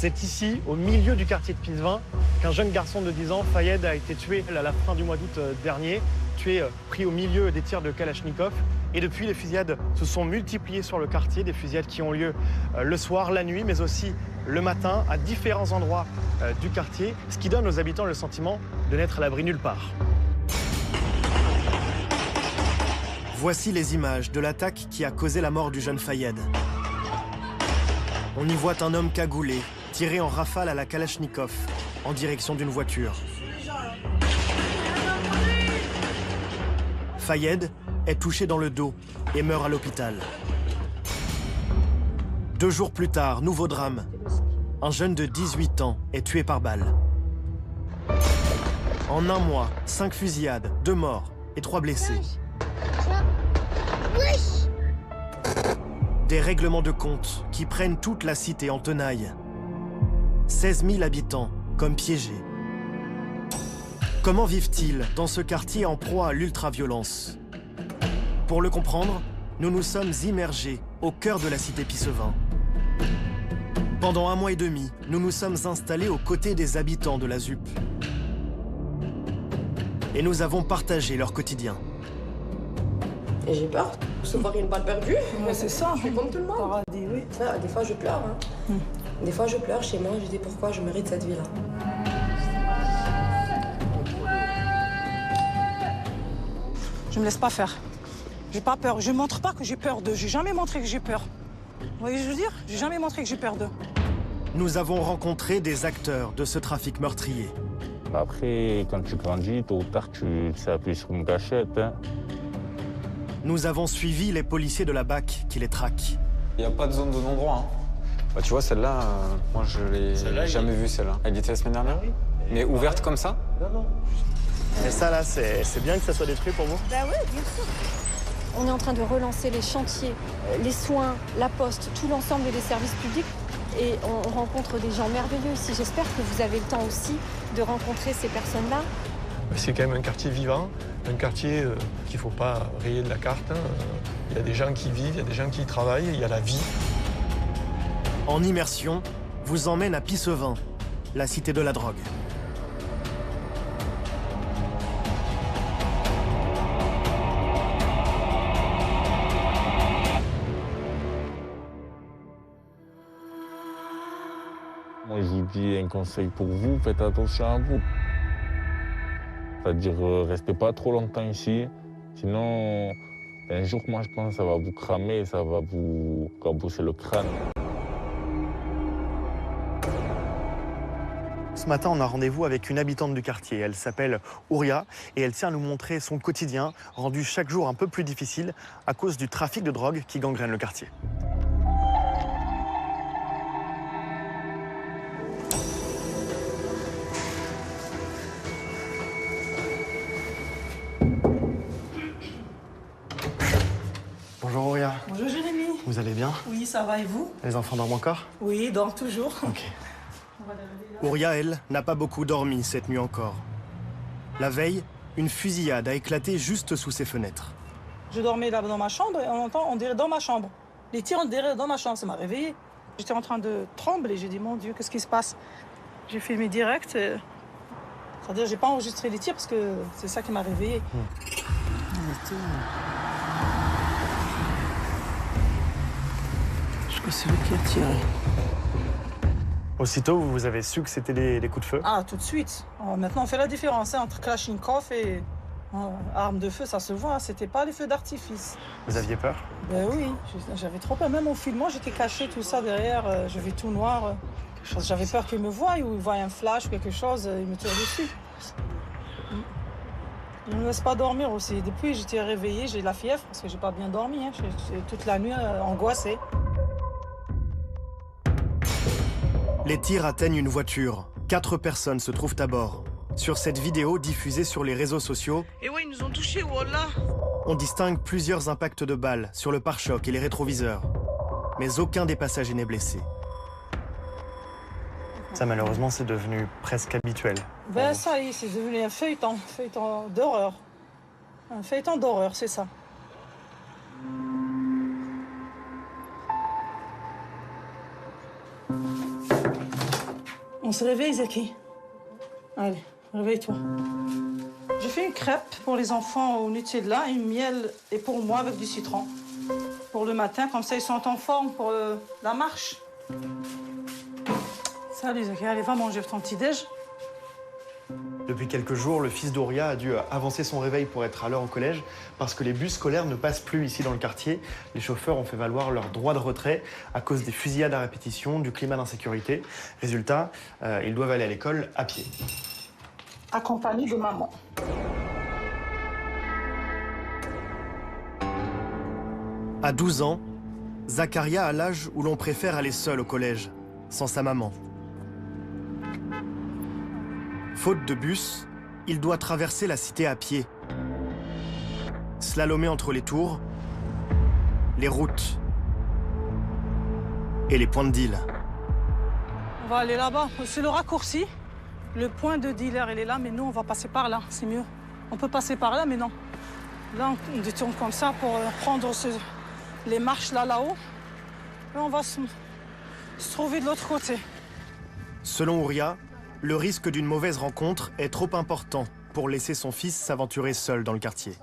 C'est ici, au milieu du quartier de Pisevin, qu'un jeune garçon de 10 ans, Fayed, a été tué à la fin du mois d'août dernier. Tué, pris au milieu des tirs de Kalachnikov. Et depuis, les fusillades se sont multipliées sur le quartier, des fusillades qui ont lieu le soir, la nuit, mais aussi le matin, à différents endroits du quartier, ce qui donne aux habitants le sentiment de n'être à l'abri nulle part. Voici les images de l'attaque qui a causé la mort du jeune Fayed. On y voit un homme cagoulé, tiré en rafale à la Kalachnikov, en direction d'une voiture. Fayed est touché dans le dos et meurt à l'hôpital. 2 jours plus tard, nouveau drame. Un jeune de 18 ans est tué par balle. En un mois, 5 fusillades, 2 morts et 3 blessés. Des règlements de compte qui prennent toute la cité en tenaille. 16 000 habitants comme piégés. Comment vivent-ils dans ce quartier en proie à l'ultraviolence? Pour le comprendre, nous nous sommes immergés au cœur de la cité Pisevin. Pendant 1 mois et demi, nous nous sommes installés aux côtés des habitants de la ZUP. Et nous avons partagé leur quotidien. Et j'ai peur de recevoir une balle perdue. Ouais, c'est ça. Je suis comme tout le monde. Paradis, oui. Ça, des fois, je pleure. Hein. Des fois, je pleure chez moi. Je dis pourquoi je mérite cette vie-là. Je me laisse pas faire. J'ai pas peur. Je montre pas que j'ai peur d'eux. J'ai jamais montré que j'ai peur. Vous voyez ce que je veux dire? J'ai jamais montré que j'ai peur d'eux. Nous avons rencontré des acteurs de ce trafic meurtrier. Après, quand tu grandis, tôt ou tard, tu sais appuyer sur une gâchette. Hein. Nous avons suivi les policiers de la BAC qui les traquent. Il n'y a pas de zone de non-droit. Hein. Bah, tu vois, celle-là, moi, je l'ai jamais vue, celle-là. Elle était la semaine dernière? Oui. Mais ouverte comme ça? Non. Mais ça, là, c'est bien que ça soit détruit pour vous? Bah oui, bien sûr. On est en train de relancer les chantiers, les soins, la poste, tout l'ensemble des services publics. Et on rencontre des gens merveilleux ici. J'espère que vous avez le temps aussi de rencontrer ces personnes-là. C'est quand même un quartier vivant, un quartier qu'il ne faut pas rayer de la carte. Hein. Il y a des gens qui vivent, il y a des gens qui y travaillent, il y a la vie. En immersion, vous emmène à Pisevin, la cité de la drogue. Moi, je vous dis un conseil pour vous, faites attention à vous. C'est-à-dire, restez pas trop longtemps ici, sinon, un jour, moi, je pense que ça va vous cramer, ça va vous cabousser le crâne. Ce matin, on a rendez-vous avec une habitante du quartier. Elle s'appelle Ouria et elle tient à nous montrer son quotidien, rendu chaque jour un peu plus difficile à cause du trafic de drogue qui gangrène le quartier. Bonjour Ouria. Bonjour Jérémy. Vous allez bien? Oui, ça va et vous? Les enfants dorment encore? Oui, donc toujours. Ok. Ouria, elle, n'a pas beaucoup dormi cette nuit encore. La veille, une fusillade a éclaté juste sous ses fenêtres. Je dormais là dans ma chambre et on dirait dans ma chambre. Les tirs, on dirait dans ma chambre, ça m'a réveillée. J'étais en train de trembler, j'ai dit mon Dieu, qu'est-ce qui se passe? J'ai fait mes directs. C'est-à-dire, j'ai pas enregistré les tirs parce que c'est ça qui m'a réveillée. Je crois que c'est lui qui a tiré. Aussitôt, vous avez su que c'était des coups de feu? Ah, tout de suite. Maintenant, on fait la différence entre Kalachnikov et arme de feu, ça se voit. C'était pas des feux d'artifice. Vous aviez peur? Ben oui, j'avais trop peur. Même au filmant, j'étais cachée, tout ça derrière. Je vais tout noir. J'avais peur qu'ils me voient ou ils voient un flash ou quelque chose, ils me tirent dessus. Ils ne me laissent pas dormir aussi. Depuis, j'étais réveillée, j'ai la fièvre parce que j'ai pas bien dormi. Hein. J'ai toute la nuit angoissée. Les tirs atteignent une voiture. 4 personnes se trouvent à bord. Sur cette vidéo diffusée sur les réseaux sociaux, Et ouais, ils nous ont touchés, voilà. on distingue plusieurs impacts de balles sur le pare-choc et les rétroviseurs. Mais aucun des passagers n'est blessé. Ça, malheureusement, c'est devenu presque habituel. Ben ça y est, c'est devenu un feuilleton d'horreur. Un feuilleton d'horreur, c'est ça. se réveille, Zaki. Allez, réveille-toi. J'ai fait une crêpe pour les enfants au Nutella, une miel et pour moi avec du citron. Pour le matin, comme ça ils sont en forme pour la marche. Salut Zaki, allez, va manger ton petit-déj. Depuis quelques jours, le fils d'Ouria a dû avancer son réveil pour être à l'heure au collège parce que les bus scolaires ne passent plus ici dans le quartier. Les chauffeurs ont fait valoir leur droit de retrait à cause des fusillades à répétition, du climat d'insécurité. Résultat, ils doivent aller à l'école à pied. Accompagné de maman. À 12 ans, Zakaria a l'âge où l'on préfère aller seul au collège, sans sa maman. Faute de bus, il doit traverser la cité à pied. Slalomer entre les tours, les routes et les points de deal. On va aller là-bas, c'est le raccourci. Le point de dealer, il est là, mais nous, on va passer par là, c'est mieux. On peut passer par là, mais non. Là, on détourne comme ça pour prendre les marches là-haut. Et on va se trouver de l'autre côté. Selon Ouria, le risque d'une mauvaise rencontre est trop important pour laisser son fils s'aventurer seul dans le quartier.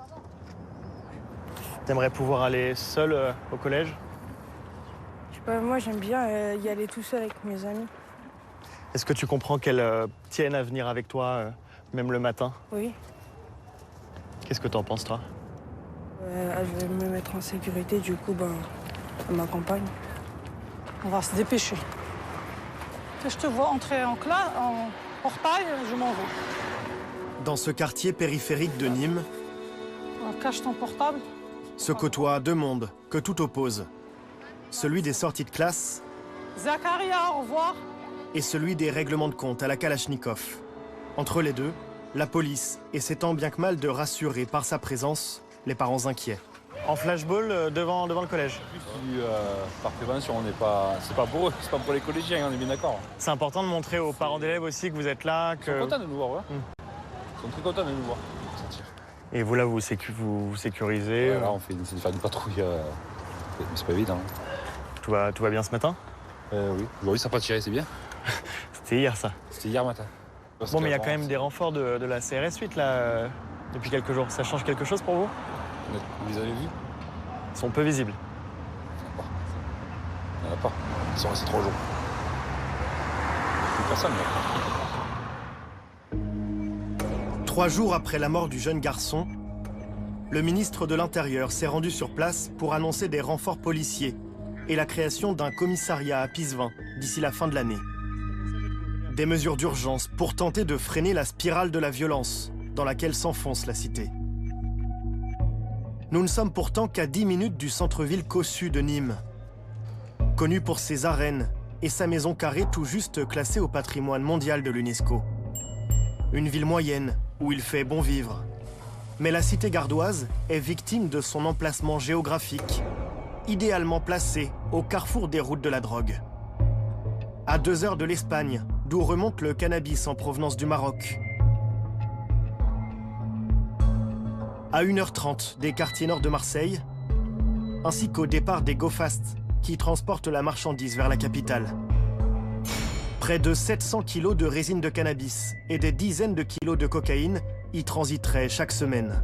T'aimerais pouvoir aller seul au collège? Moi, j'aime bien y aller tout seul avec mes amis. Est-ce que tu comprends qu'elle tienne à venir avec toi, même le matin? Oui. Qu'est-ce que t'en penses, toi? Je vais me mettre en sécurité, du coup, elle m'accompagne. On va se dépêcher. Je te vois entrer en portail, je m'en vais. Dans ce quartier périphérique de Nîmes, cache ton portable. se côtoient deux mondes que tout oppose. Celui des sorties de classe Zakaria, au revoir. et celui des règlements de compte à la Kalachnikov. Entre les deux, la police essaie tant bien que mal de rassurer par sa présence les parents inquiets. En flashball devant le collège. Par prévention, c'est pas pour eux, c'est pas pour les collégiens, on est bien d'accord. C'est important de montrer aux parents d'élèves aussi que vous êtes là, que... Ils sont contents de nous voir, ouais. Ils sont très contents de nous voir. Et vous, là, vous sécurisez. Ouais, là, on essaie de faire une patrouille, mais c'est pas évident. Tout va bien ce matin? Oui, aujourd'hui ça n'a pas tiré, c'est bien. C'était hier, ça. C'était hier matin. Bon, mais il y a quand même des renforts de la CRS 8, là, depuis quelques jours. Ça change quelque chose pour vous? Vous les avez vus? Ils sont peu visibles. Il n'y en a pas. Ils sont restés 3 jours. Plus personne, là. 3 jours après la mort du jeune garçon, le ministre de l'Intérieur s'est rendu sur place pour annoncer des renforts policiers et la création d'un commissariat à Pisevin d'ici la fin de l'année. Des mesures d'urgence pour tenter de freiner la spirale de la violence dans laquelle s'enfonce la cité. Nous ne sommes pourtant qu'à 10 minutes du centre-ville cossu de Nîmes. Connu pour ses arènes et sa maison carrée tout juste classée au patrimoine mondial de l'UNESCO. Une ville moyenne où il fait bon vivre. Mais la cité gardoise est victime de son emplacement géographique, idéalement placée au carrefour des routes de la drogue. À 2 heures de l'Espagne, d'où remonte le cannabis en provenance du Maroc. À 1h30 des quartiers nord de Marseille, ainsi qu'au départ des Go-Fast qui transportent la marchandise vers la capitale. Près de 700 kilos de résine de cannabis et des dizaines de kilos de cocaïne y transiteraient chaque semaine.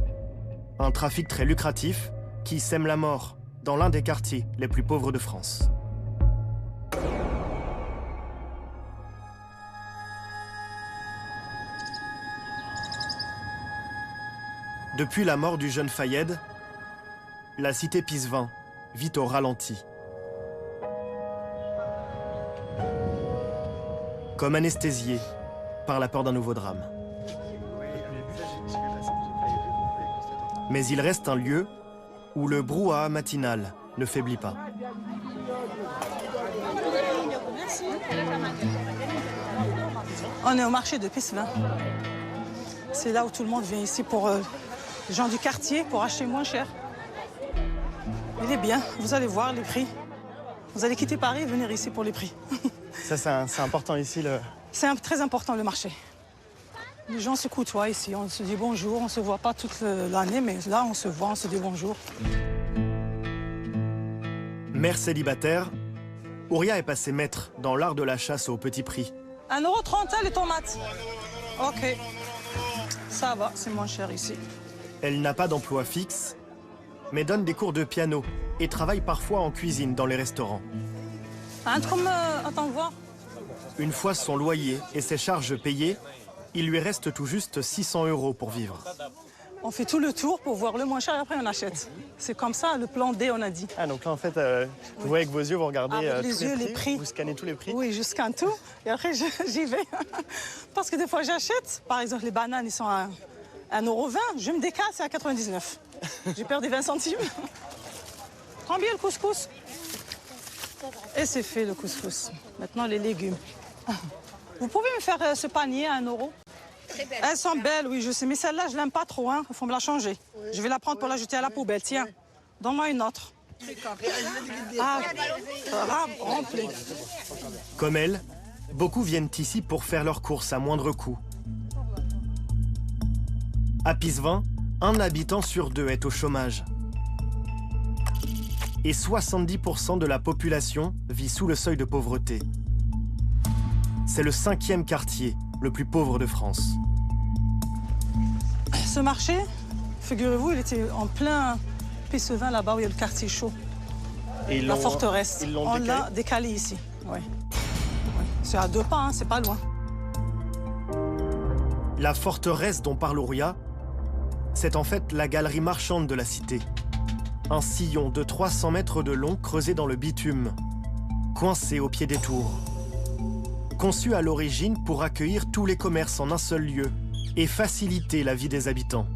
Un trafic très lucratif qui sème la mort dans l'un des quartiers les plus pauvres de France. Depuis la mort du jeune Fayed, la cité Pisevin vit au ralenti. Comme anesthésiée par la peur d'un nouveau drame. Mais il reste un lieu où le brouhaha matinal ne faiblit pas. On est au marché de Pisevin. C'est là où tout le monde vient ici pour les gens du quartier pour acheter moins cher. Il est bien, vous allez voir les prix. Vous allez quitter Paris et venir ici pour les prix. Ça, c'est important ici, le... C'est très important, le marché. Les gens se côtoient ici, on se dit bonjour, on ne se voit pas toute l'année, mais là, on se voit, on se dit bonjour. Mère célibataire, Ouria est passée maître dans l'art de la chasse au petit prix. 1,30 € les tomates. Ok. Ça va, c'est moins cher ici. Elle n'a pas d'emploi fixe, mais donne des cours de piano et travaille parfois en cuisine dans les restaurants. Attends, voir. Une fois son loyer et ses charges payées, il lui reste tout juste 600 € pour vivre. On fait tout le tour pour voir le moins cher et après on achète. C'est comme ça, le plan D, on a dit. Ah, donc là, en fait, vous voyez avec vos yeux, vous regardez Avec tous les prix, vous scannez tous les prix. Oui, je scanne tout et après j'y vais. Parce que des fois j'achète, par exemple les bananes, ils sont à 1,20 €, je me décale, c'est à 99. J'ai perdu 20 centimes. Combien le couscous? Et c'est fait le couscous. Maintenant les légumes. Vous pouvez me faire ce panier à 1 €? Elles sont belles, oui, je sais, mais celle-là, je l'aime pas trop, hein. Il faut me la changer. Je vais la prendre pour la jeter à la poubelle. Tiens, donne-moi une autre. Ah, rempli. Comme elle, beaucoup viennent ici pour faire leurs courses à moindre coût. À Pisevin, 1 habitant sur 2 est au chômage. Et 70% de la population vit sous le seuil de pauvreté. C'est le 5e quartier le plus pauvre de France. Ce marché, figurez-vous, il était en plein Pisevin, là-bas où il y a le quartier chaud. Et la forteresse. On l'a décalé ici. Oui. C'est à 2 pas, hein, c'est pas loin. La forteresse dont parle Ouria, c'est en fait la galerie marchande de la cité. Un sillon de 300 mètres de long creusé dans le bitume, coincé au pied des tours. Conçu à l'origine pour accueillir tous les commerces en un seul lieu et faciliter la vie des habitants.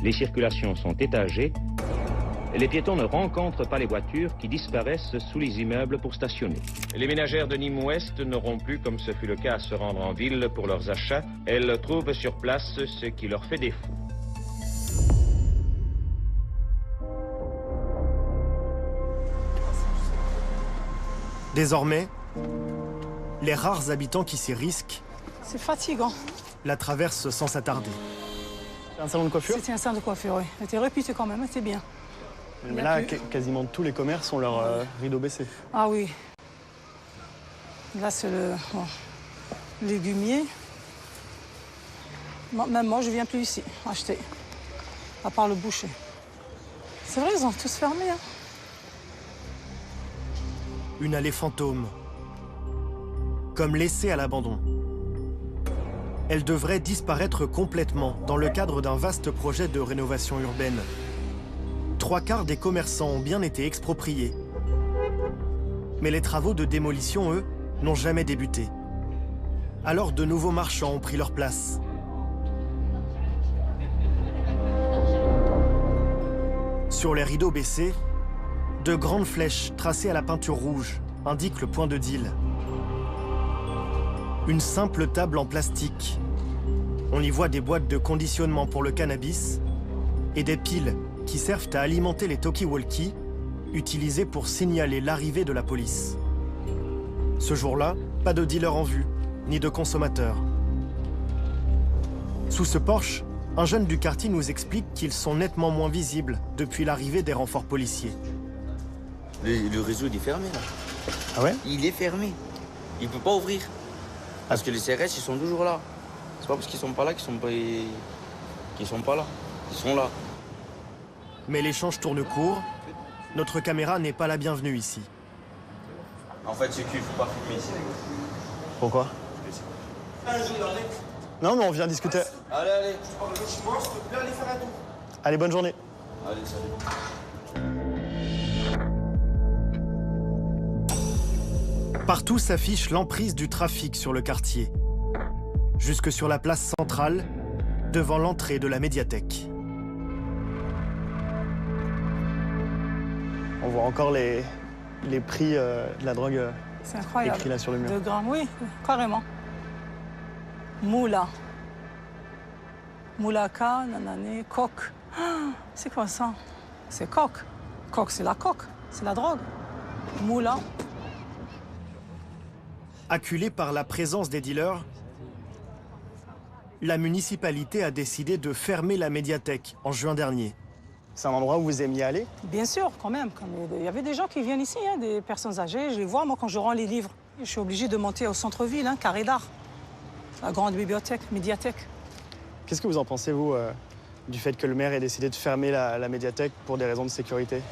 Les circulations sont étagées. Les piétons ne rencontrent pas les voitures qui disparaissent sous les immeubles pour stationner. Les ménagères de Nîmes-Ouest n'auront plus, comme ce fut le cas, à se rendre en ville pour leurs achats. Elles trouvent sur place ce qui leur fait défaut. Désormais, les rares habitants qui s'y risquent c'est fatigant. La traversent sans s'attarder. C'est un salon de coiffure? C'était un salon de coiffure, oui. C'était réputé quand même, c'était bien. Mais là, quasiment tous les commerces ont leur rideau baissé. Ah oui. Là, c'est le légumier. Même moi, je ne viens plus ici acheter, à part le boucher. C'est vrai, ils ont tous fermé. Hein. Une allée fantôme, comme laissée à l'abandon. Elle devrait disparaître complètement dans le cadre d'un vaste projet de rénovation urbaine. 3/4 des commerçants ont bien été expropriés. Mais les travaux de démolition, eux, n'ont jamais débuté. Alors de nouveaux marchands ont pris leur place. Sur les rideaux baissés, de grandes flèches tracées à la peinture rouge indiquent le point de deal. Une simple table en plastique. On y voit des boîtes de conditionnement pour le cannabis et des piles qui servent à alimenter les talkie-walkie utilisés pour signaler l'arrivée de la police. Ce jour-là, pas de dealer en vue, ni de consommateurs. Sous ce porche, un jeune du quartier nous explique qu'ils sont nettement moins visibles depuis l'arrivée des renforts policiers. Le réseau il est fermé là. Ah ouais? Il est fermé. Il peut pas ouvrir. Parce que les CRS ils sont toujours là. C'est pas parce qu'ils sont pas là qu'ils sont pas là. Ils sont là. Mais l'échange tourne court. Notre caméra n'est pas la bienvenue ici. En fait, c'est qu'il faut pas filmer ici. Pourquoi? Non, mais on vient discuter. Allez. Allez, bonne journée. Allez, salut. Partout s'affiche l'emprise du trafic sur le quartier. Jusque sur la place centrale, devant l'entrée de la médiathèque. On voit encore les prix de la drogue c'est incroyable. écrits là sur le mur. 2 grammes, oui, carrément. Moula. Moulaka, nanané, coke. Ah, c'est quoi ça? C'est coke. Coke, c'est la coke. C'est la drogue. Moula. Acculée par la présence des dealers, la municipalité a décidé de fermer la médiathèque en juin dernier. C'est un endroit où vous aimiez aller? Bien sûr, quand même. Il y avait des gens qui viennent ici, hein, des personnes âgées. Je les vois, moi, quand je rends les livres. Je suis obligée de monter au centre-ville, Carré d'Art, la grande bibliothèque, médiathèque. Qu'est-ce que vous en pensez, vous, du fait que le maire ait décidé de fermer la médiathèque pour des raisons de sécurité?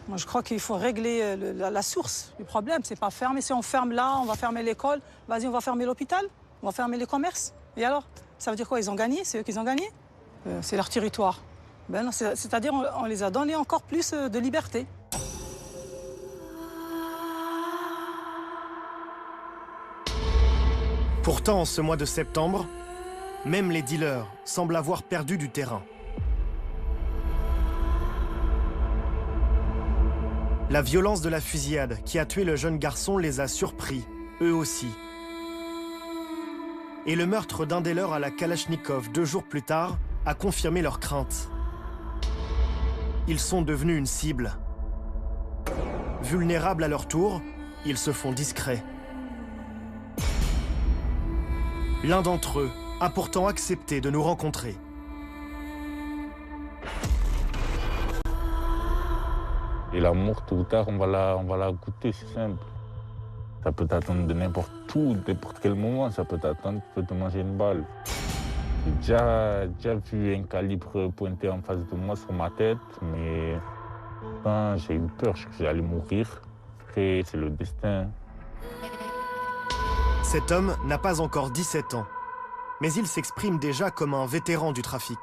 Moi, je crois qu'il faut régler la source du problème. C'est pas fermer. Si on ferme là, on va fermer l'école. Vas-y, on va fermer l'hôpital. On va fermer les commerces. Et alors? Ça veut dire quoi? Ils ont gagné? C'est eux qui ont gagné? C'est leur territoire. Ben non, c'est-à-dire on les a donné encore plus de liberté. Pourtant, en ce mois de septembre, même les dealers semblent avoir perdu du terrain. La violence de la fusillade qui a tué le jeune garçon les a surpris, eux aussi. Et le meurtre d'un des leurs à la Kalachnikov 2 jours plus tard a confirmé leurs craintes. Ils sont devenus une cible. Vulnérables à leur tour, ils se font discrets. L'un d'entre eux a pourtant accepté de nous rencontrer. Et la mort, tôt ou tard, on va la goûter, c'est simple. Ça peut t'attendre de n'importe où, n'importe quel moment, ça peut t'attendre, tu peux te manger une balle. J'ai déjà vu un calibre pointé en face de moi sur ma tête, mais j'ai eu peur, je crois que j'allais mourir. Après, c'est le destin. Cet homme n'a pas encore 17 ans, mais il s'exprime déjà comme un vétéran du trafic.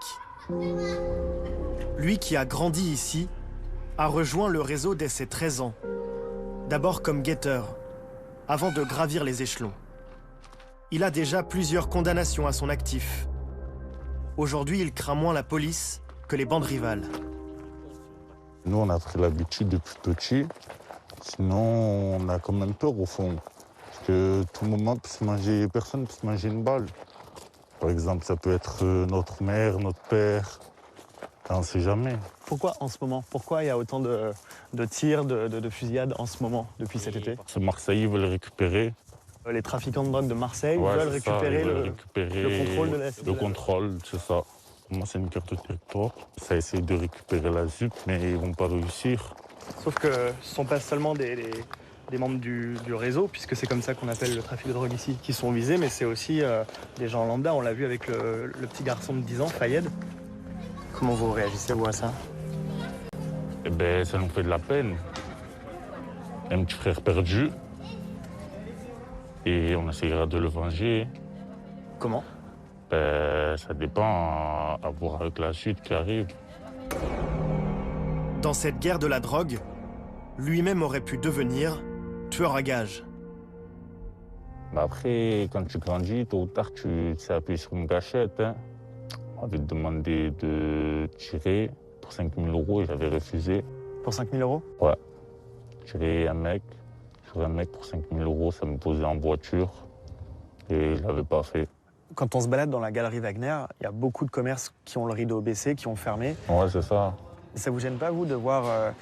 Lui qui a grandi ici, a rejoint le réseau dès ses 13 ans. D'abord comme guetteur, avant de gravir les échelons. Il a déjà plusieurs condamnations à son actif. Aujourd'hui, il craint moins la police que les bandes rivales. Nous, on a pris l'habitude depuis petit. Sinon, on a quand même peur au fond. Parce que tout moment, personne peut se manger une balle. Par exemple, ça peut être notre mère, notre père. On ne sait jamais. Pourquoi en ce moment? Pourquoi il y a autant de tirs, de fusillades en ce moment, depuis cet été? Ces Marseillais veulent récupérer. Les trafiquants de drogue de Marseille veulent récupérer le contrôle de la cité. Le contrôle, c'est ça. Moi, c'est une carte de territoire. Ça essaie de récupérer la ZUP, mais ils ne vont pas réussir. Sauf que ce ne sont pas seulement des membres du réseau, puisque c'est comme ça qu'on appelle le trafic de drogue ici, qui sont visés, mais c'est aussi des gens lambda. On l'a vu avec le petit garçon de 10 ans, Fayed. Comment vous réagissez, vous, à ça? Eh ben, ça nous fait de la peine. Un petit frère perdu. Et on essaiera de le venger. Comment? Ben, ça dépend à voir avec la suite qui arrive. Dans cette guerre de la drogue, lui-même aurait pu devenir tueur à gages. Ben après, quand tu grandis, tôt ou tard, tu sais appuyer sur une gâchette. On avait demandé de tirer pour 5 000 € et j'avais refusé. Pour 5 000 €? Ouais. Tirer un mec pour 5 000 €, ça me posait en voiture et je l'avais pas fait. Quand on se balade dans la galerie Wagner, il y a beaucoup de commerces qui ont le rideau baissé, qui ont fermé. Ouais, c'est ça. Ça vous gêne pas, vous, de voir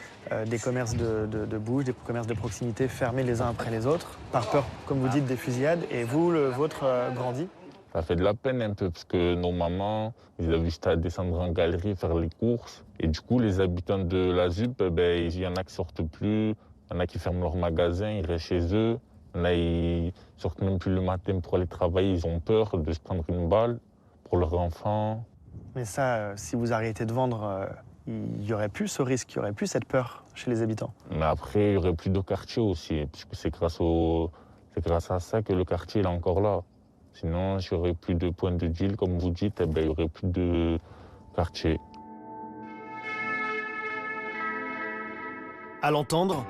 des commerces de bouche, des commerces de proximité fermés les uns après les autres, par peur, comme vous dites, des fusillades, et vous, le vôtre, grandit? Ça fait de la peine un peu, parce que nos mamans, ils avaient juste à descendre en galerie, faire les courses. Et du coup, les habitants de la ZUP, ben, il y en a qui sortent plus, il y en a qui ferment leur magasin, ils restent chez eux. Il y en a qui sortent même plus le matin pour aller travailler, ils ont peur de se prendre une balle pour leurs enfants. Mais ça, si vous arrêtez de vendre, il n'y aurait plus ce risque, il n'y aurait plus cette peur chez les habitants. Mais après, il n'y aurait plus de quartier aussi, puisque c'est grâce à ça que le quartier est encore là. Sinon, s'il n'y aurait plus de points de deal, comme vous dites, eh ben, il n'y aurait plus de quartier. À l'entendre,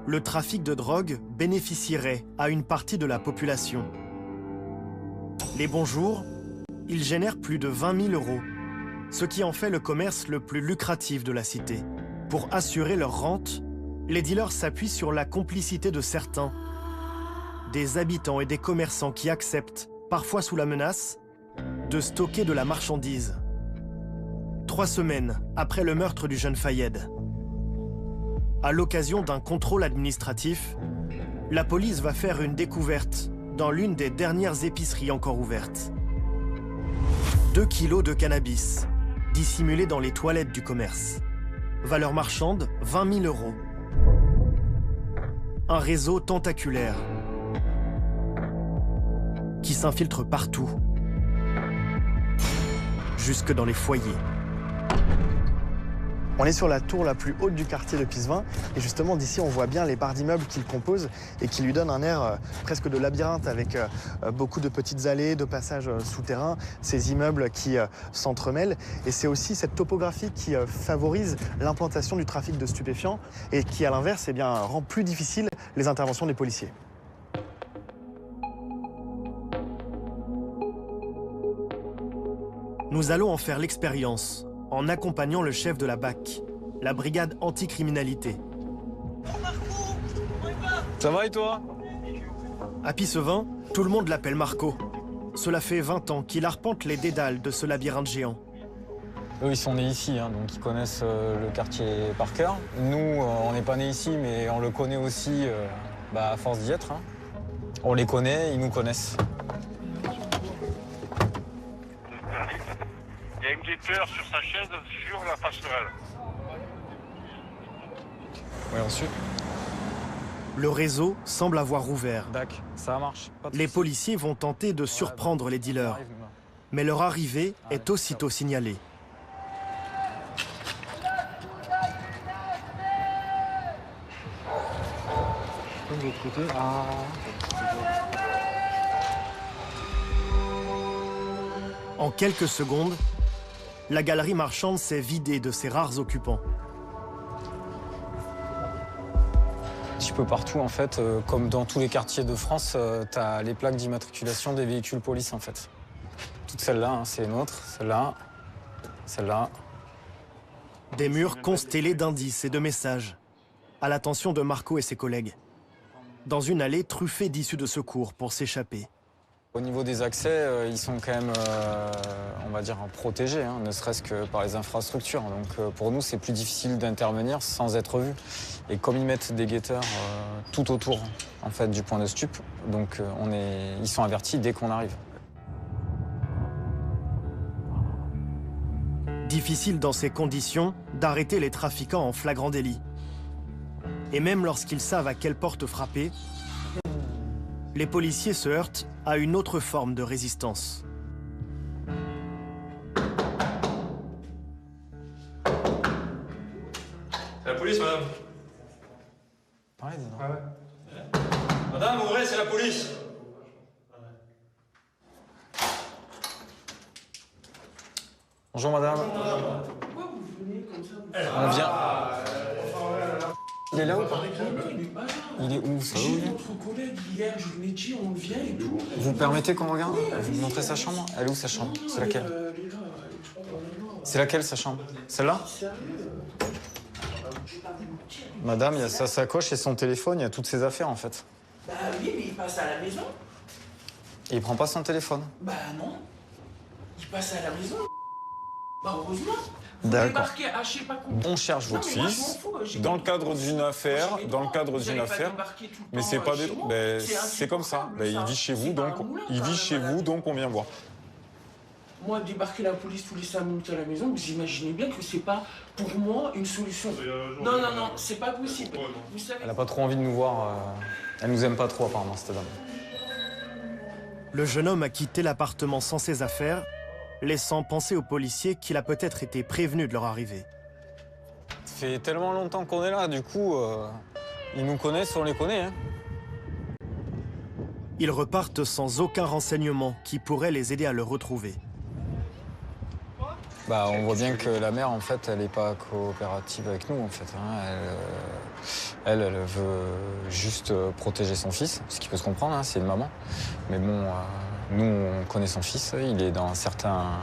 le trafic de drogue bénéficierait à une partie de la population. Les bons jours, ils génèrent plus de 20 000 €, ce qui en fait le commerce le plus lucratif de la cité. Pour assurer leur rente, les dealers s'appuient sur la complicité de certains, des habitants et des commerçants qui acceptent, parfois sous la menace, de stocker de la marchandise. 3 semaines après le meurtre du jeune Fayed, à l'occasion d'un contrôle administratif, la police va faire une découverte dans l'une des dernières épiceries encore ouvertes. 2 kilos de cannabis, dissimulés dans les toilettes du commerce. Valeur marchande, 20 000 €. Un réseau tentaculaire. qui s'infiltrent partout, jusque dans les foyers. On est sur la tour la plus haute du quartier de Pisevin et justement d'ici on voit bien les barres d'immeubles qu'il compose et qui lui donnent un air presque de labyrinthe avec beaucoup de petites allées, de passages souterrains, ces immeubles qui s'entremêlent et c'est aussi cette topographie qui favorise l'implantation du trafic de stupéfiants et qui à l'inverse rend plus difficile les interventions des policiers. Nous allons en faire l'expérience en accompagnant le chef de la BAC, la brigade anticriminalité. Ça va et toi? À Pisevin, tout le monde l'appelle Marco. Cela fait 20 ans qu'il arpente les dédales de ce labyrinthe géant. Eux, ils sont nés ici, hein, donc ils connaissent le quartier par cœur. Nous, on n'est pas nés ici, mais on le connaît aussi à force d'y être. Hein. On les connaît, ils nous connaissent. Il y a une guetteur sur sa chaise sur la passerelle. Oui, ensuite. Le réseau semble avoir ouvert. D'accord, ça marche. Les policiers vont tenter de surprendre les dealers. Mais leur arrivée est aussitôt signalée. De l'autre côté, En quelques secondes, la galerie marchande s'est vidée de ses rares occupants. Un petit peu partout, en fait, comme dans tous les quartiers de France, tu as les plaques d'immatriculation des véhicules police, en fait. Toutes celles-là, hein, c'est les nôtres, celle-là, celle-là. Des murs constellés d'indices et de messages, à l'attention de Marco et ses collègues. Dans une allée truffée d'issues de secours pour s'échapper. Au niveau des accès, ils sont quand même, on va dire, protégés, hein, ne serait-ce que par les infrastructures. Donc pour nous, c'est plus difficile d'intervenir sans être vus. Et comme ils mettent des guetteurs tout autour en fait, du point de stup, donc ils sont avertis dès qu'on arrive. Difficile dans ces conditions d'arrêter les trafiquants en flagrant délit. Et même lorsqu'ils savent à quelle porte frapper, les policiers se heurtent à une autre forme de résistance. C'est la police, madame. Pareil, dis donc. Ah ouais. Madame, ouvrez, c'est la police. Bonjour, madame. Pourquoi vous venez comme ça? On vient. Il est là ou pas? Il est où? Ça? J'ai notre collègue hier, je vous l'ai dit, on vient et tout. Vous permettez qu'on regarde? Vous me montrez sa chambre? Elle est où sa chambre? C'est laquelle? C'est laquelle sa chambre? Celle-là? Madame, il y a sa sacoche et son téléphone, il y a toutes ses affaires en fait. Bah oui, mais il passe à la maison. Et il prend pas son téléphone? Bah non. Il passe à la maison. Bah heureusement. D'accord. On cherche votre fils dans le cadre d'une affaire, mais c'est pas des... c'est comme ça. Il vit chez vous, donc on vient voir. Moi, débarquer la police tous les 5 minutes à la maison, vous imaginez bien que c'est pas pour moi une solution. Non, non, non, c'est pas possible. Vous savez... Elle a pas trop envie de nous voir. Elle nous aime pas trop apparemment, cette dame. Le jeune homme a quitté l'appartement sans ses affaires, laissant penser aux policiers qu'il a peut-être été prévenu de leur arrivée. Ça fait tellement longtemps qu'on est là, du coup, ils nous connaissent, on les connaît. Hein. Ils repartent sans aucun renseignement qui pourrait les aider à le retrouver. Bah, on voit bien que la mère, en fait, elle n'est pas coopérative avec nous, en fait. Hein. Elle veut juste protéger son fils, ce qui peut se comprendre, hein, c'est une maman. Mais bon, nous, on connaît son fils, il est dans certains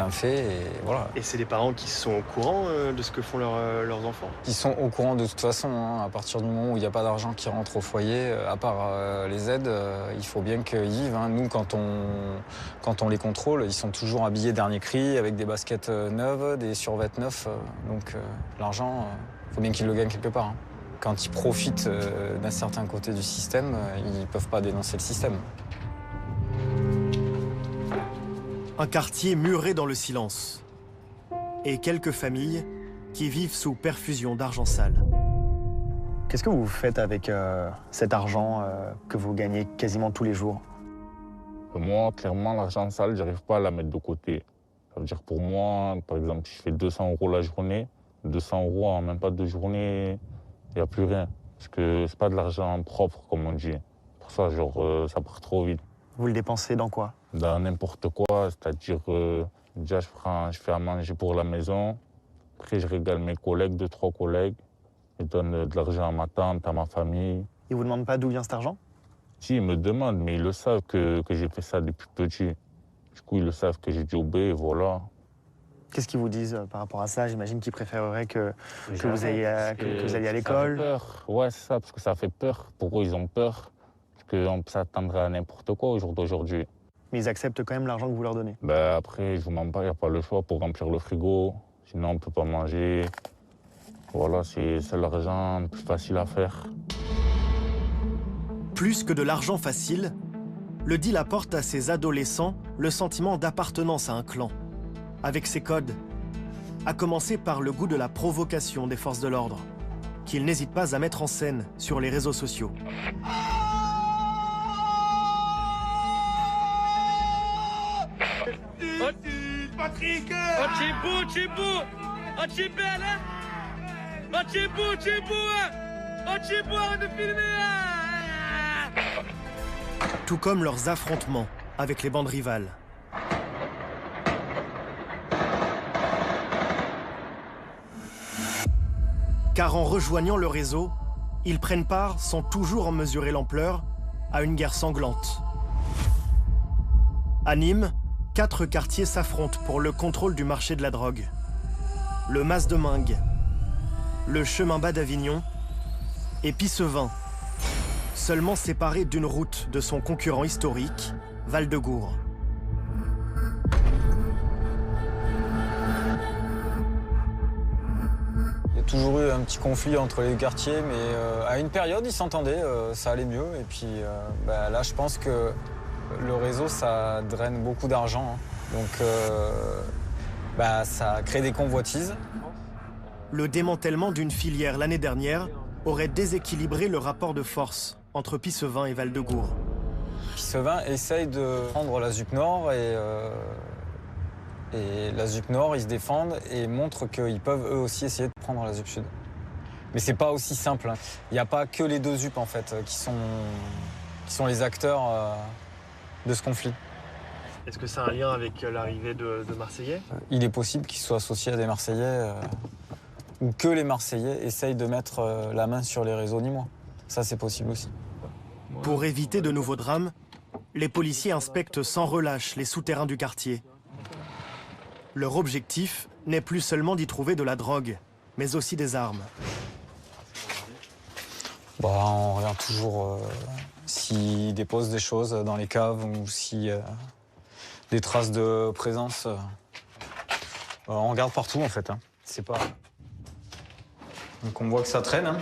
faits, et voilà. Et c'est des parents qui sont au courant de ce que font leurs enfants? Ils sont au courant de toute façon, hein, à partir du moment où il n'y a pas d'argent qui rentre au foyer, à part les aides, il faut bien qu'ils vivent. Hein. Nous, quand on les contrôle, ils sont toujours habillés dernier cri, avec des baskets neuves, des survêtements neufs. Donc l'argent, il faut bien qu'ils le gagnent quelque part. Hein. Quand ils profitent d'un certain côté du système, ils ne peuvent pas dénoncer le système. Un quartier muré dans le silence. Et quelques familles qui vivent sous perfusion d'argent sale. Qu'est-ce que vous faites avec cet argent que vous gagnez quasiment tous les jours? Moi, clairement, l'argent sale, j'arrive pas à la mettre de côté. Ça veut dire pour moi, par exemple, si je fais 200 € la journée, 200 € en même pas 2 journées, il n'y a plus rien. Parce que c'est pas de l'argent propre, comme on dit. Pour ça, genre, ça part trop vite. Vous le dépensez dans quoi? Dans n'importe quoi, c'est-à-dire, déjà, je fais à manger pour la maison. Après, je régale mes collègues, 2-3 collègues. Je donne de l'argent à ma tante, à ma famille. Ils vous demandent pas d'où vient cet argent? Si, ils me demandent, mais ils le savent que j'ai fait ça depuis petit. Du coup, ils le savent que j'ai jobé, et voilà. Qu'est-ce qu'ils vous disent par rapport à ça? J'imagine qu'ils préféreraient que vous alliez à l'école. Ouais, c'est ça, parce que ça fait peur. Pour eux, ils ont peur. Parce qu'on s'attendrait à n'importe quoi au jour d'aujourd'hui. Mais ils acceptent quand même l'argent que vous leur donnez? Ben après, je vous mens pas, il n'y a pas le choix pour remplir le frigo. Sinon, on ne peut pas manger. Voilà, c'est l'argent le plus facile à faire. Plus que de l'argent facile, le deal apporte à ces adolescents le sentiment d'appartenance à un clan, avec ses codes, à commencer par le goût de la provocation des forces de l'ordre, qu'ils n'hésitent pas à mettre en scène sur les réseaux sociaux. Patrick! Tout comme leurs affrontements avec les bandes rivales. Car en rejoignant le réseau, ils prennent part, sans toujours en mesurer l'ampleur, à une guerre sanglante. À Nîmes, 4 quartiers s'affrontent pour le contrôle du marché de la drogue. Le Mas de Mingue, le chemin bas d'Avignon et Pissevin, seulement séparé d'une route de son concurrent historique, Val-de-Gour. Il y a toujours eu un petit conflit entre les quartiers, mais à une période, ils s'entendaient, ça allait mieux. Et puis là, je pense que le réseau, ça draine beaucoup d'argent. Hein. Donc, ça crée des convoitises. Le démantèlement d'une filière l'année dernière aurait déséquilibré le rapport de force entre Pissevin et Val-de-Gour. Pissevin essaye de prendre la ZUP Nord et la ZUP Nord, ils se défendent et montrent qu'ils peuvent eux aussi essayer de prendre la ZUP Sud. Mais c'est pas aussi simple. Hein. Il n'y a pas que les deux ZUP en fait qui sont les acteurs de ce conflit. Est-ce que c'est un lien avec l'arrivée de Marseillais? Il est possible qu'ils soient associés à des Marseillais ou que les Marseillais essayent de mettre la main sur les réseaux nîmois. Ça, c'est possible aussi. Pour éviter de nouveaux drames, les policiers inspectent sans relâche les souterrains du quartier. Leur objectif n'est plus seulement d'y trouver de la drogue, mais aussi des armes. On regarde toujours s'ils déposent des choses dans les caves ou si des traces de présence. On regarde partout en fait. Hein. C'est pas. Donc on voit que ça traîne. Hein.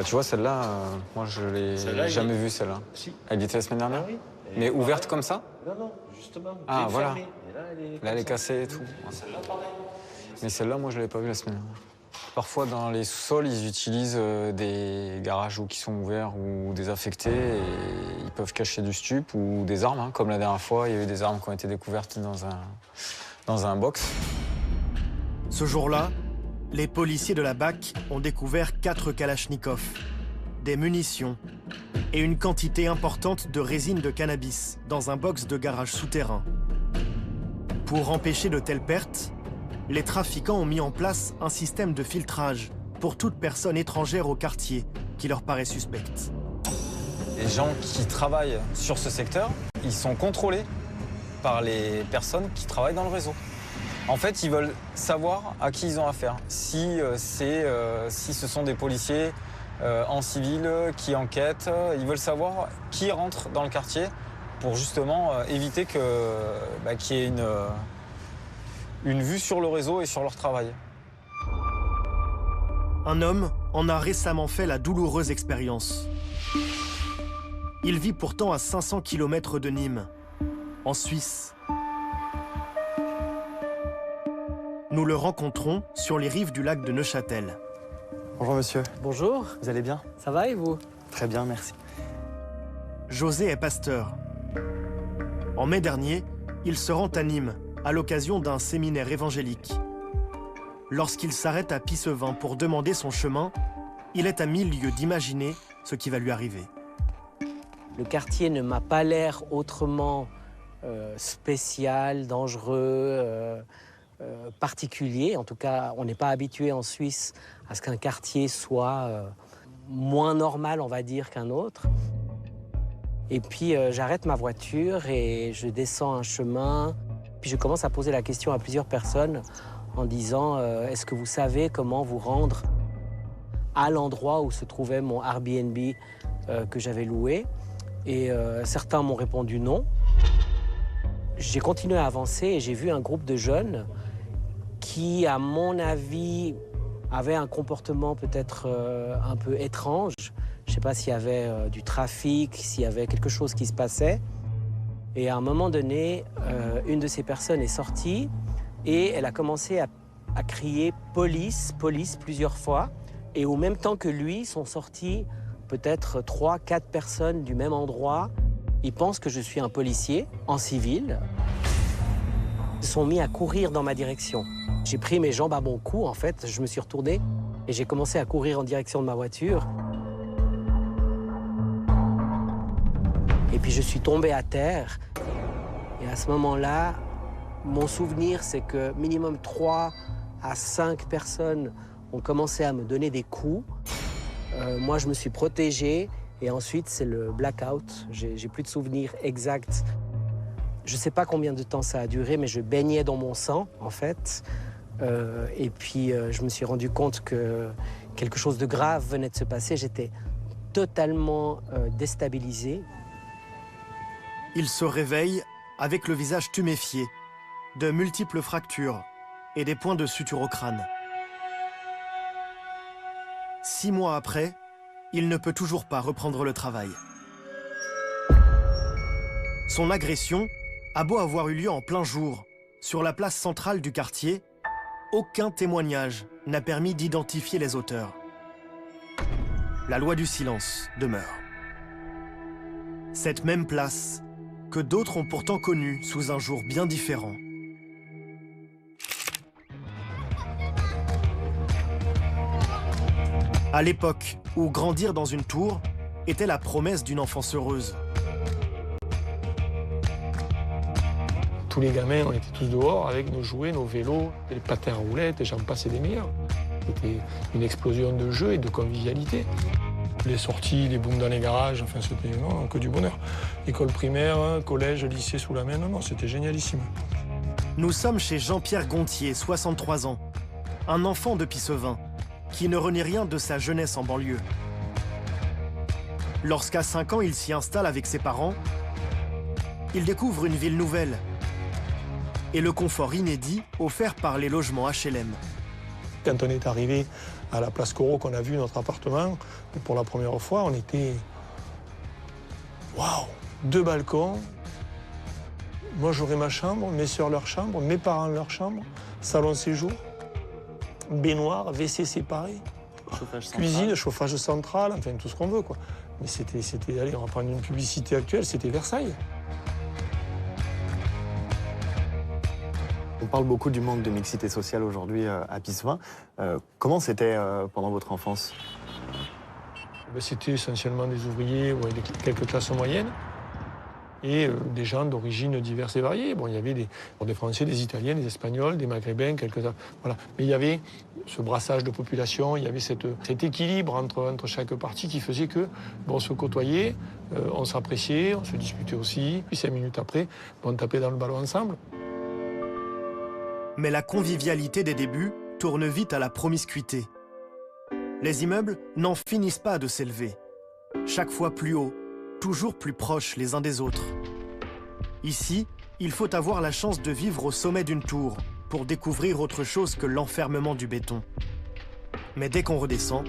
Tu vois celle-là, moi je l'ai jamais vue celle-là. Si. Elle était la semaine dernière. Ah, oui. Mais ouverte comme ça? Non, justement. Ah voilà. Fermée. Là elle est cassée et tout. Celle-là pareil. Mais celle-là, moi je l'avais pas vue la semaine dernière. Parfois dans les sous-sols, ils utilisent des garages qui sont ouverts ou désaffectés et ils peuvent cacher du stup ou des armes. Hein. Comme la dernière fois, il y a eu des armes qui ont été découvertes dans un box. Ce jour-là, les policiers de la BAC ont découvert 4 kalachnikovs, des munitions et une quantité importante de résine de cannabis dans un box de garage souterrain. Pour empêcher de telles pertes, les trafiquants ont mis en place un système de filtrage pour toute personne étrangère au quartier qui leur paraît suspecte. Les gens qui travaillent sur ce secteur, ils sont contrôlés par les personnes qui travaillent dans le réseau. En fait, ils veulent savoir à qui ils ont affaire. Si ce sont des policiers en civil qui enquêtent, ils veulent savoir qui rentre dans le quartier pour justement éviter qu'il y ait une vue sur le réseau et sur leur travail. Un homme en a récemment fait la douloureuse expérience. Il vit pourtant à 500 km de Nîmes, en Suisse. Nous le rencontrons sur les rives du lac de Neuchâtel. Bonjour monsieur. Bonjour. Vous allez bien? Ça va et vous? Très bien, merci. José est pasteur. En mai dernier, il se rend à Nîmes à l'occasion d'un séminaire évangélique. Lorsqu'il s'arrête à Pissevin pour demander son chemin, il est à 1000 lieues d'imaginer ce qui va lui arriver. Le quartier ne m'a pas l'air autrement spécial, dangereux, particulier. En tout cas, on n'est pas habitué en Suisse à ce qu'un quartier soit moins normal, on va dire, qu'un autre. Et puis, j'arrête ma voiture et je descends un chemin. Puis je commence à poser la question à plusieurs personnes en disant est-ce que vous savez comment vous rendre à l'endroit où se trouvait mon Airbnb que j'avais loué? Et certains m'ont répondu non. J'ai continué à avancer et j'ai vu un groupe de jeunes qui, à mon avis, avaient un comportement peut-être un peu étrange. Je ne sais pas s'il y avait du trafic, s'il y avait quelque chose qui se passait. Et à un moment donné, une de ces personnes est sortie et elle a commencé à crier « police, police » plusieurs fois. Et au même temps que lui, sont sortis peut-être 3-4 personnes du même endroit. Ils pensent que je suis un policier en civil. Ils se sont mis à courir dans ma direction. J'ai pris mes jambes à mon cou, en fait. Je me suis retourné et j'ai commencé à courir en direction de ma voiture. Et puis je suis tombé à terre. Et à ce moment-là, mon souvenir, c'est que minimum 3 à 5 personnes ont commencé à me donner des coups. Moi, je me suis protégé. Et ensuite, c'est le blackout. J'ai plus de souvenirs exacts. Je ne sais pas combien de temps ça a duré, mais je baignais dans mon sang, en fait. Et puis, je me suis rendu compte que quelque chose de grave venait de se passer. J'étais totalement déstabilisé. Il se réveille avec le visage tuméfié, de multiples fractures et des points de suture au crâne. 6 mois après, il ne peut toujours pas reprendre le travail. Son agression a beau avoir eu lieu en plein jour, sur la place centrale du quartier, aucun témoignage n'a permis d'identifier les auteurs. La loi du silence demeure. Cette même place que d'autres ont pourtant connue sous un jour bien différent. À l'époque où grandir dans une tour était la promesse d'une enfance heureuse. Tous les gamins, on était tous dehors avec nos jouets, nos vélos, les patins à roulettes, et j'en passe et des meilleurs. C'était une explosion de jeux et de convivialité. Les sorties, les booms dans les garages, enfin c'était que du bonheur. École primaire, collège, lycée sous la main, c'était génialissime. Nous sommes chez Jean-Pierre Gontier, 63 ans, un enfant de Pissevin, qui ne renie rien de sa jeunesse en banlieue. Lorsqu'à 5 ans, il s'y installe avec ses parents, il découvre une ville nouvelle et le confort inédit offert par les logements HLM. Quand on est arrivé à la place Corot, qu'on a vu notre appartement, pour la première fois, on était... Waouh! 2 balcons. Moi, j'aurais ma chambre, mes sœurs leur chambre, mes parents leur chambre, salon séjour, baignoire, WC séparé, cuisine, chauffage central, enfin tout ce qu'on veut, quoi. Mais c'était, allez, on va prendre une publicité actuelle, c'était Versailles. On parle beaucoup du manque de mixité sociale aujourd'hui à Pissevin. Comment c'était pendant votre enfance? C'était essentiellement des ouvriers, ouais, quelques classes moyennes et des gens d'origine diverses et variées. Bon, il y avait des Français, des Italiens, des Espagnols, des Maghrébins, quelques-uns. Voilà. Mais il y avait ce brassage de population, il y avait cet équilibre entre chaque partie qui faisait que on se côtoyait, on s'appréciait, on se disputait aussi. Puis 5 minutes après, on tapait dans le ballon ensemble. Mais la convivialité des débuts tourne vite à la promiscuité. Les immeubles n'en finissent pas de s'élever. Chaque fois plus haut, toujours plus proches les uns des autres. Ici, il faut avoir la chance de vivre au sommet d'une tour pour découvrir autre chose que l'enfermement du béton. Mais dès qu'on redescend...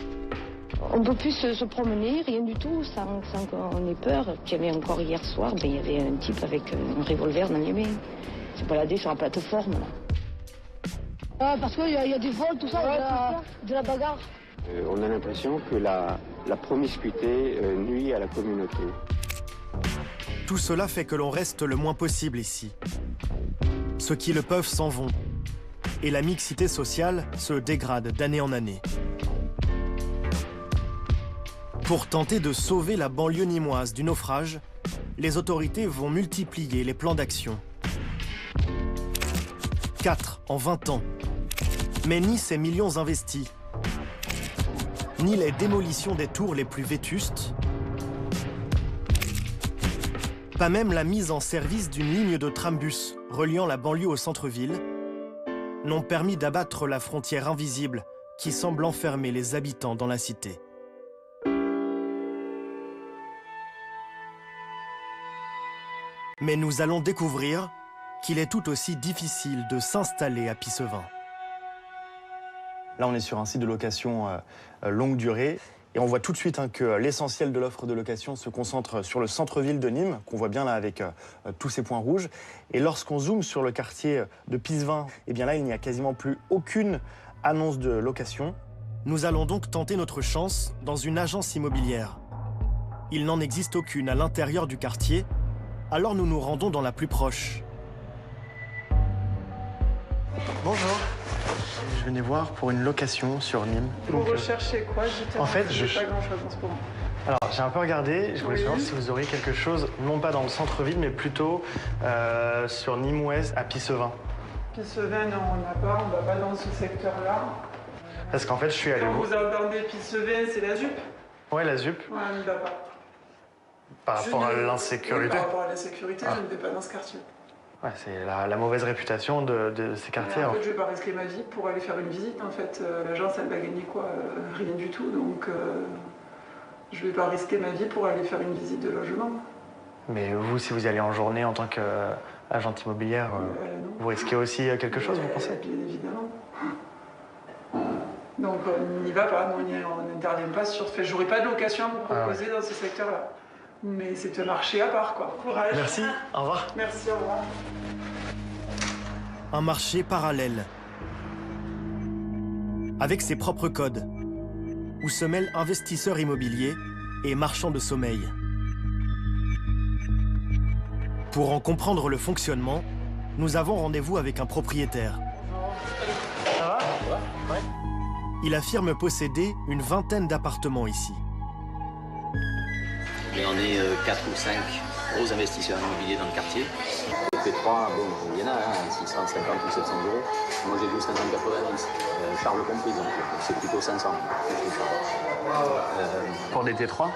On ne peut plus se promener, rien du tout, sans qu'on ait peur. Il y avait encore hier soir, il y avait un type avec un revolver dans les mains. Il s'est baladé sur la plateforme, là. Parce qu'il y a des vols, tout ça, de la bagarre. On a l'impression que la promiscuité nuit à la communauté. Tout cela fait que l'on reste le moins possible ici. Ceux qui le peuvent s'en vont. Et la mixité sociale se dégrade d'année en année. Pour tenter de sauver la banlieue nîmoise du naufrage, les autorités vont multiplier les plans d'action. 4 en 20 ans. Mais ni ces millions investis, ni les démolitions des tours les plus vétustes, pas même la mise en service d'une ligne de trambus reliant la banlieue au centre-ville, n'ont permis d'abattre la frontière invisible qui semble enfermer les habitants dans la cité. Mais nous allons découvrir qu'il est tout aussi difficile de s'installer à Pissevin. Là, on est sur un site de location longue durée. Et on voit tout de suite que l'essentiel de l'offre de location se concentre sur le centre-ville de Nîmes, qu'on voit bien là avec tous ces points rouges. Et lorsqu'on zoome sur le quartier de Pissevin, eh bien là, il n'y a quasiment plus aucune annonce de location. Nous allons donc tenter notre chance dans une agence immobilière. Il n'en existe aucune à l'intérieur du quartier, alors nous nous rendons dans la plus proche. Bonjour. Je venais voir pour une location sur Nîmes. Vous recherchez quoi? En fait, je... pas grand-chose en ce moment. Alors, j'ai un peu regardé, je voulais savoir si vous auriez quelque chose, non pas dans le centre-ville, mais plutôt sur Nîmes-Ouest, à Pissevin. Pissevin, non, on n'a pas, on va pas dans ce secteur-là. Parce qu'en fait, je suis allé... Quand vous entendez Pissevin, c'est la ZUP? Ouais, la ZUP. Ouais, on n'y va pas. Par rapport à l'insécurité? Par rapport à la sécurité, je ne vais pas dans ce quartier. Ouais, c'est la mauvaise réputation de ces quartiers. En fait, je vais pas risquer ma vie pour aller faire une visite. En fait, l'agence, elle va gagner quoi? Rien du tout. Donc, je vais pas risquer ma vie pour aller faire une visite de logement. Mais vous, si vous y allez en journée en tant qu'agente immobilière, vous risquez aussi quelque chose, vous pensez? Bien évidemment. Donc, on n'y va pas. On n'intervient pas sur ce fait. J'aurai pas de location à vous proposer dans ce secteur-là. Mais c'est un marché à part, quoi. Courage. Merci, au revoir. Merci, au revoir. Un marché parallèle, avec ses propres codes, où se mêlent investisseurs immobiliers et marchands de sommeil. Pour en comprendre le fonctionnement, nous avons rendez-vous avec un propriétaire. Ça va? Ouais. Il affirme posséder une vingtaine d'appartements ici. Mais on est 4 ou 5 gros investisseurs immobiliers dans le quartier. Le P3, bon, il y en a, 650 ou 700 euros. Moi j'ai vu 590, Charles compris, donc c'est plutôt 500. Pour des T3?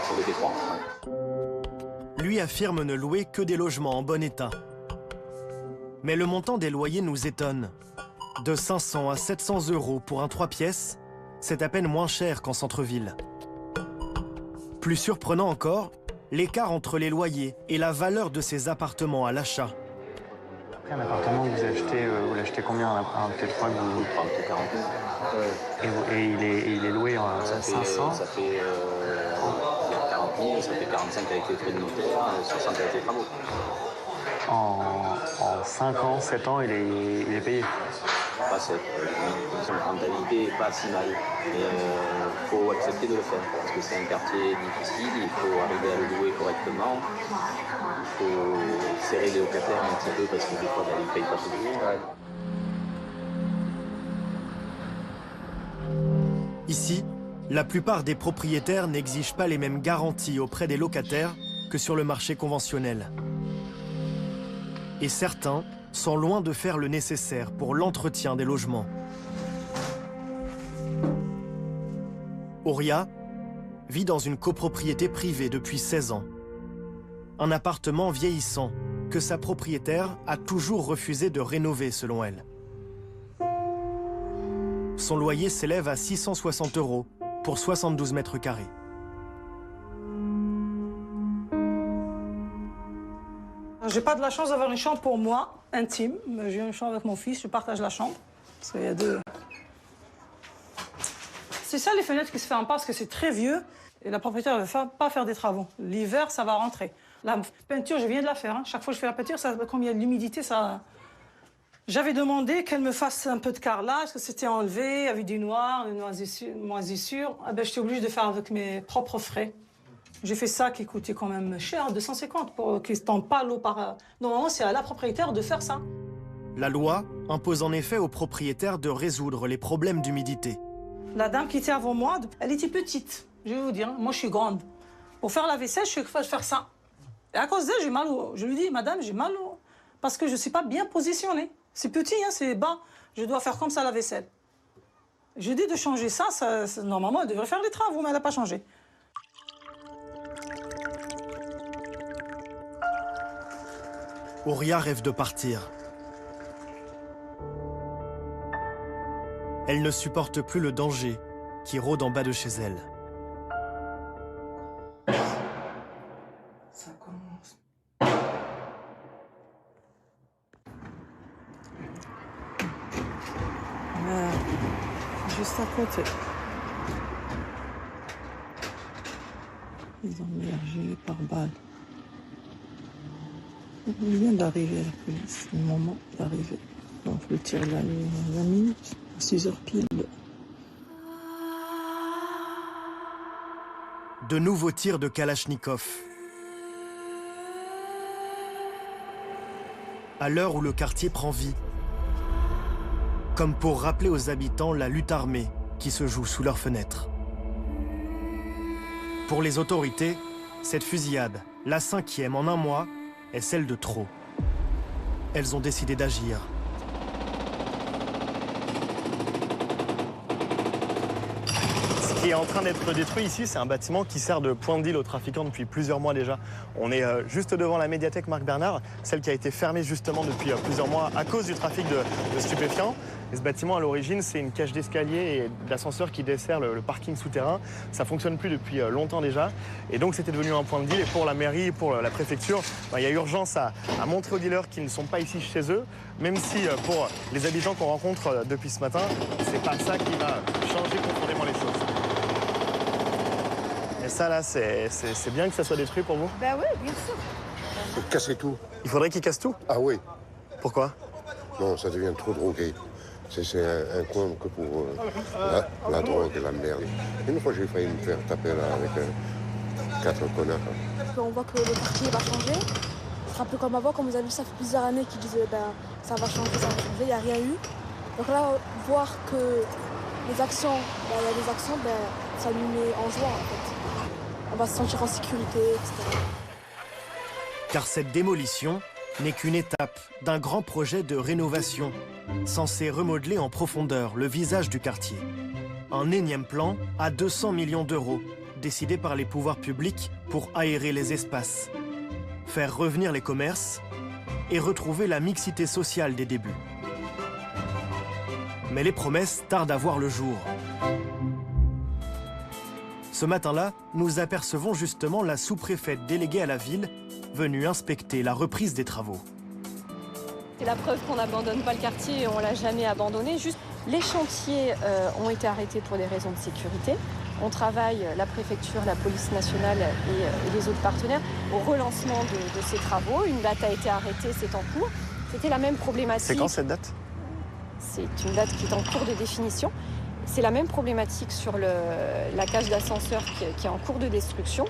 Pour des T3, ouais. Lui affirme ne louer que des logements en bon état. Mais le montant des loyers nous étonne. De 500 à 700 euros pour un 3 pièces, c'est à peine moins cher qu'en centre-ville. Plus surprenant encore, l'écart entre les loyers et la valeur de ces appartements à l'achat. Après, un appartement que vous l'achetez combien, un T3 30 ou 40 000. Et il est loué à 500? Ça fait 40 000, ça fait 45 avec les frais de notaire, 60 avec les travaux. En 5 ans, 7 ans, il est payé? Son rentabilité n'est pas si mal. Mais il faut accepter de le faire parce que c'est un quartier difficile, il faut arriver à le louer correctement. Il faut serrer les locataires un petit peu parce que des fois, ils ne payent pas toujours. Ici, la plupart des propriétaires n'exigent pas les mêmes garanties auprès des locataires que sur le marché conventionnel. Et certains sont loin de faire le nécessaire pour l'entretien des logements. Auria vit dans une copropriété privée depuis 16 ans. Un appartement vieillissant que sa propriétaire a toujours refusé de rénover selon elle. Son loyer s'élève à 660 € pour 72 mètres carrés. J'ai pas de la chance d'avoir une chambre pour moi, intime. J'ai une chambre avec mon fils, je partage la chambre. Parce qu'il y a deux. C'est ça les fenêtres qui se ferment pas parce que c'est très vieux et la propriétaire ne veut pas faire des travaux. L'hiver, ça va rentrer. La peinture, je viens de la faire. Hein. Chaque fois que je fais la peinture, comme il y a de l'humidité, ça... J'avais demandé qu'elle me fasse un peu de carrelage, que c'était enlevé, il y avait du noir, une moisissure. Ah ben, j'étais obligée de faire avec mes propres frais. J'ai fait ça qui coûtait quand même cher, 250, pour qu'ils ne tendent pas l'eau par... Normalement, c'est à la propriétaire de faire ça. La loi impose en effet aux propriétaires de résoudre les problèmes d'humidité. La dame qui était avant moi, elle était petite, je vais vous dire. Moi, je suis grande. Pour faire la vaisselle, je suis capable de faire ça. Et à cause d'elle, j'ai mal au... Je lui dis, madame, j'ai mal au... Parce que je ne suis pas bien positionnée. C'est petit, hein, c'est bas. Je dois faire comme ça la vaisselle. Je dis de changer ça, normalement, elle devrait faire les travaux, mais elle n'a pas changé. Ouria rêve de partir. Elle ne supporte plus le danger qui rôde en bas de chez elle. Ça commence. Juste à côté. Ils ont émergé par balle. Il vient d'arriver la police, le moment d'arriver. Donc le tir là, 20 minutes, 6 heures pile. De nouveaux tirs de Kalachnikov. À l'heure où le quartier prend vie. Comme pour rappeler aux habitants la lutte armée qui se joue sous leurs fenêtres. Pour les autorités, cette fusillade, la 5e en un mois, est celle de trop. Elles ont décidé d'agir. Ce qui est en train d'être détruit ici, c'est un bâtiment qui sert de point de deal aux trafiquants depuis plusieurs mois déjà. On est juste devant la médiathèque Marc Bernard, celle qui a été fermée justement depuis plusieurs mois à cause du trafic de stupéfiants. Et ce bâtiment, à l'origine, c'est une cage d'escalier et d'ascenseur qui dessert le parking souterrain. Ça ne fonctionne plus depuis longtemps déjà. Et donc, c'était devenu un point de deal. Et pour la mairie et pour la préfecture, il y a urgence à montrer aux dealers qui ne sont pas ici chez eux, même si pour les habitants qu'on rencontre depuis ce matin, c'est pas ça qui va changer profondément les choses. Et ça, là, c'est bien que ça soit détruit pour vous? Ben oui, bien sûr. Casser tout. Il faudrait qu'ils cassent tout? Ah oui. Pourquoi? Non, ça devient trop drogué. C'est un coin que pour la drogue et la merde. Une fois, j'ai failli me faire taper là avec 4 connards. On voit que le quartier va changer. C'est un peu comme avant, comme vous avez vu, ça fait plusieurs années qu'ils disaient ça va changer, il n'y a rien eu. Donc là, voir que les actions, il y a des actions, ça nous met en joie en fait. On va se sentir en sécurité, etc. Car cette démolition n'est qu'une étape d'un grand projet de rénovation censé remodeler en profondeur le visage du quartier. Un énième plan à 200 millions d'euros décidé par les pouvoirs publics pour aérer les espaces, faire revenir les commerces et retrouver la mixité sociale des débuts. Mais les promesses tardent à voir le jour. Ce matin-là, nous apercevons justement la sous-préfète déléguée à la ville venue inspecter la reprise des travaux. C'est la preuve qu'on n'abandonne pas le quartier et on ne l'a jamais abandonné. Juste, les chantiers ont été arrêtés pour des raisons de sécurité. On travaille, la préfecture, la police nationale et les autres partenaires, au relancement de ces travaux. Une date a été arrêtée, c'est en cours. C'était la même problématique. C'est quand cette date? C'est une date qui est en cours de définition. C'est la même problématique sur la cage d'ascenseur qui est en cours de destruction,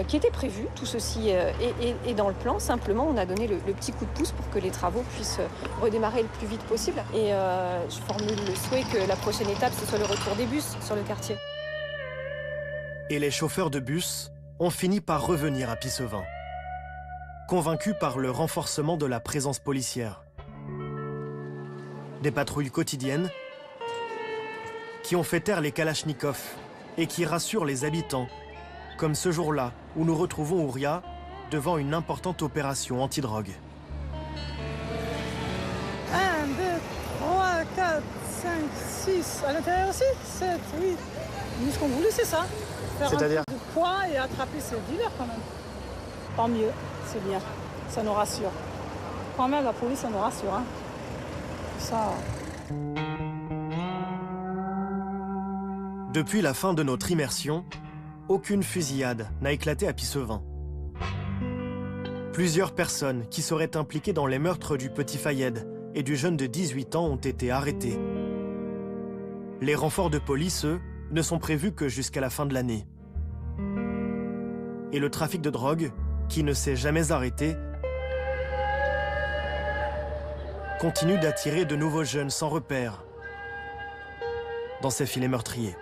qui était prévue. Tout ceci est dans le plan. Simplement, on a donné le petit coup de pouce pour que les travaux puissent redémarrer le plus vite possible. Et je formule le souhait que la prochaine étape, ce soit le retour des bus sur le quartier. Et les chauffeurs de bus ont fini par revenir à Pissevin, convaincus par le renforcement de la présence policière. Des patrouilles quotidiennes qui ont fait taire les Kalachnikov et qui rassurent les habitants, comme ce jour-là où nous retrouvons Ouria devant une importante opération antidrogue. 1, 2, 3, 4, 5, 6. À l'intérieur aussi 7, 8. Nous, ce qu'on voulait, c'est ça. Faire un peu de poids et attraper ces dealers quand même. Tant mieux, c'est bien. Ça nous rassure. Quand même, la police, ça nous rassure. Hein. Ça... Depuis la fin de notre immersion, aucune fusillade n'a éclaté à Pissevin. Plusieurs personnes qui seraient impliquées dans les meurtres du petit Fayed et du jeune de 18 ans ont été arrêtées. Les renforts de police, eux, ne sont prévus que jusqu'à la fin de l'année. Et le trafic de drogue, qui ne s'est jamais arrêté, continue d'attirer de nouveaux jeunes sans repère dans ces filets meurtriers.